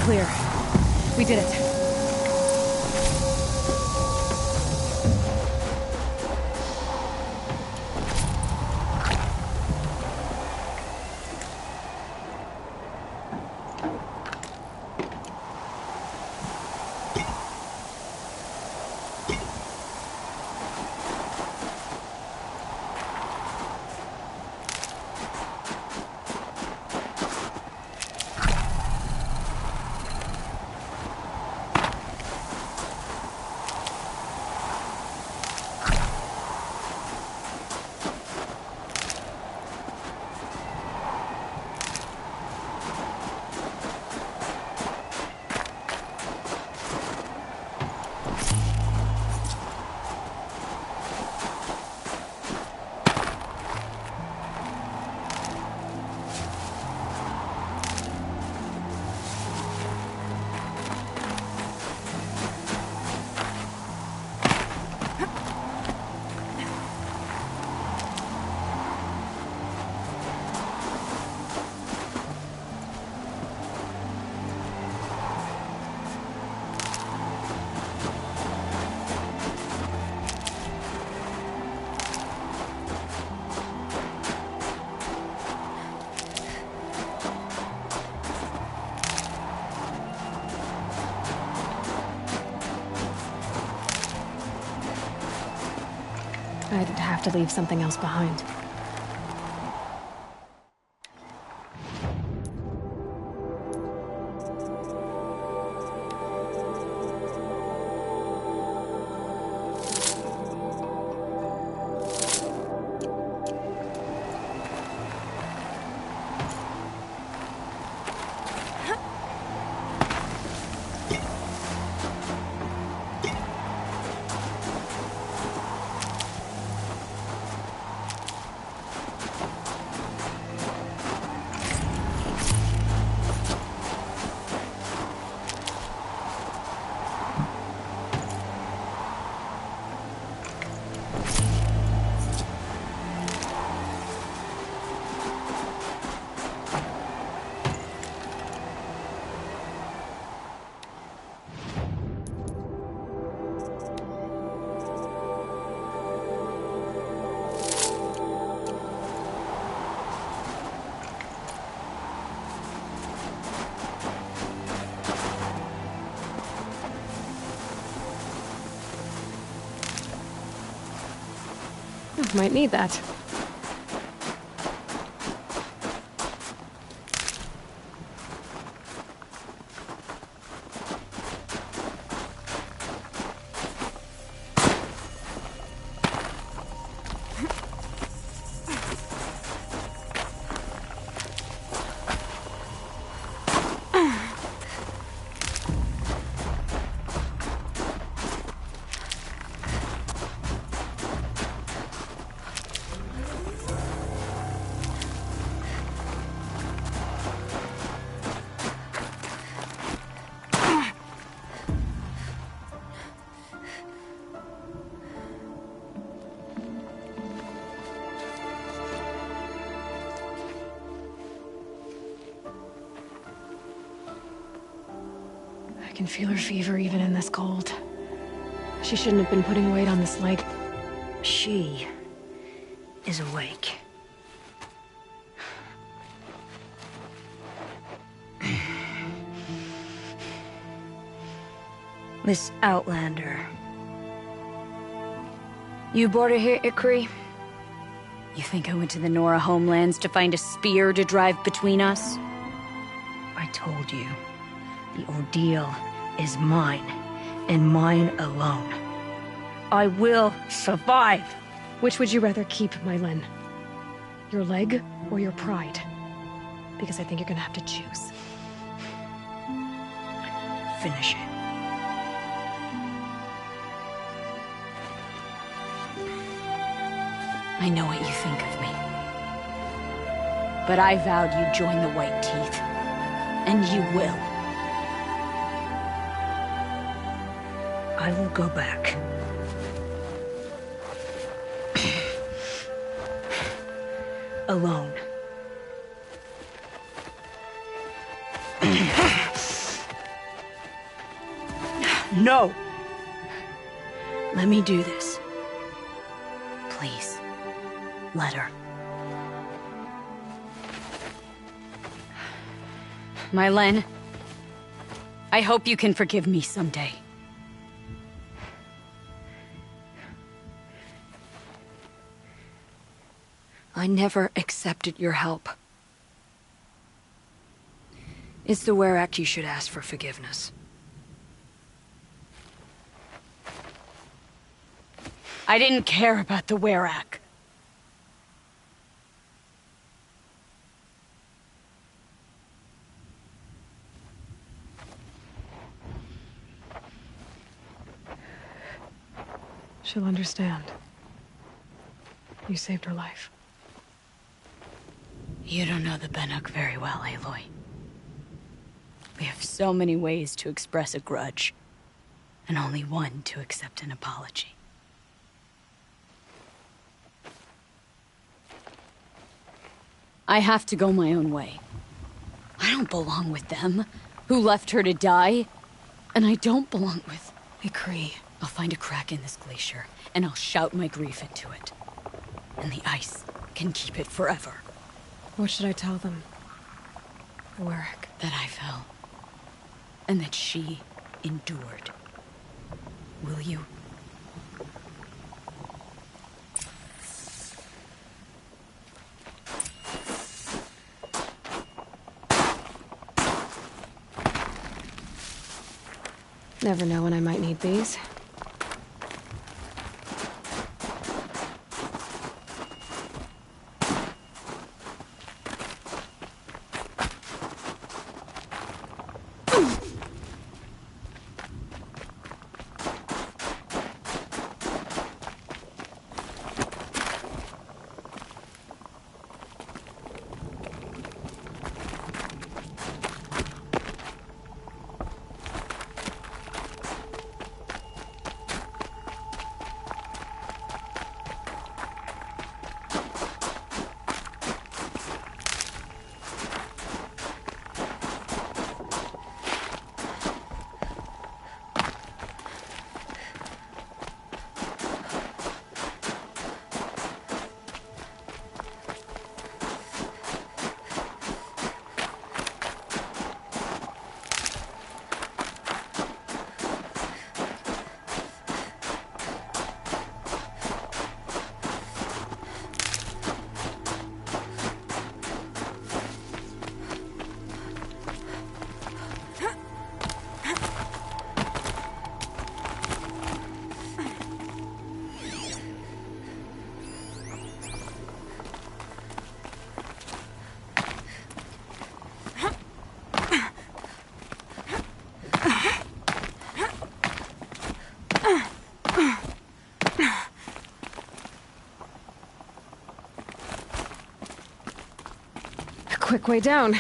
Clear. We did it. I'd have to leave something else behind. Might need that. I can feel her fever even in this cold. She shouldn't have been putting weight on this leg. She is awake. Miss Outlander. You brought her here, Ikri? You think I went to the Nora homelands to find a spear to drive between us? I told you. The ordeal is mine, and mine alone. I will survive. Which would you rather keep, Mylin? Your leg or your pride? Because I think you're gonna have to choose. Finish it. I know what you think of me. But I vowed you'd join the White Teeth. And you will. I will go back. Alone. No! Let me do this. Please, let her. Mylin, I hope you can forgive me someday. I never accepted your help. It's the Werak you should ask for forgiveness. I didn't care about the Werak. She'll understand. You saved her life. You don't know the Banuk very well, Aloy. We have so many ways to express a grudge, and only one to accept an apology. I have to go my own way. I don't belong with them, who left her to die. And I don't belong with Ikri. I'll find a crack in this glacier, and I'll shout my grief into it. And the ice can keep it forever. What should I tell them? The Werak. That I fell. And that she endured. Will you? Never know when I might need these. Quick way down.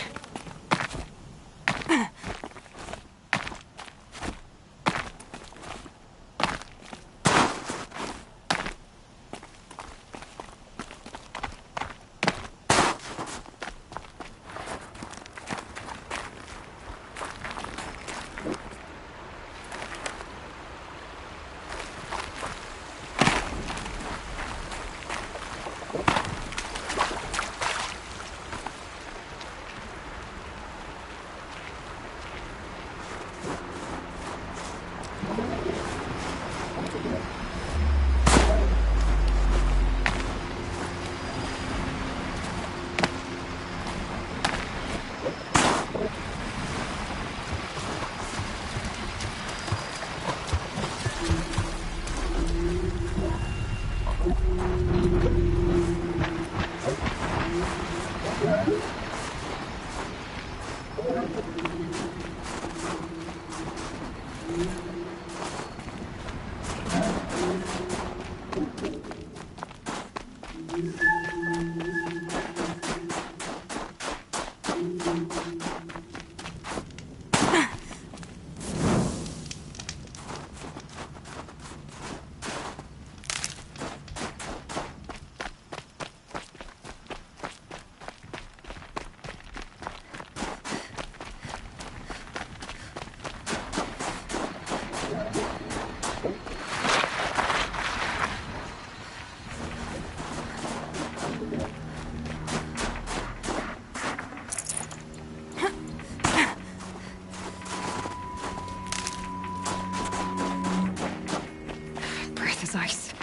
Ice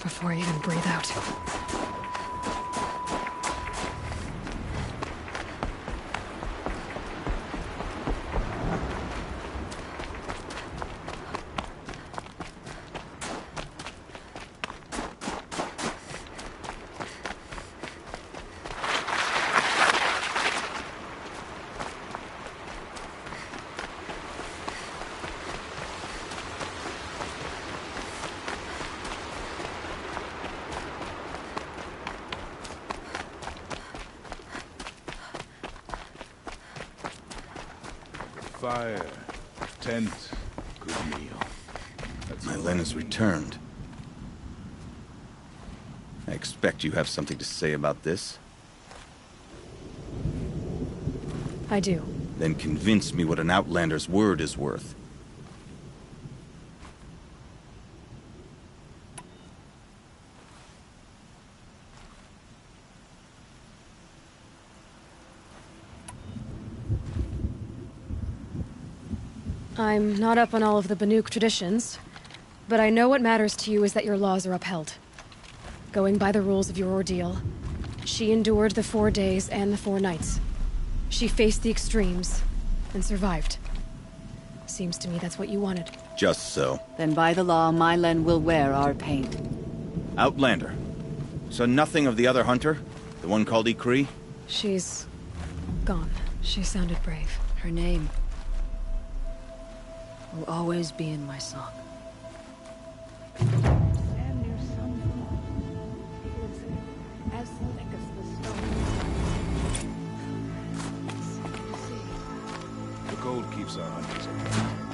before I even breathe out. Fire, tent, good meal. Mylen has returned. I expect you have something to say about this. I do. Then convince me what an Outlander's word is worth. I'm not up on all of the Banuk traditions, but I know what matters to you is that your laws are upheld. Going by the rules of your ordeal, she endured the 4 days and the 4 nights. She faced the extremes and survived. Seems to me that's what you wanted. Just so. Then by the law, Mylen will wear our paint. Outlander. So nothing of the other hunter? The one called Ikri? She's... gone. She sounded brave. Her name will always be in my song. The gold keeps our hunters away.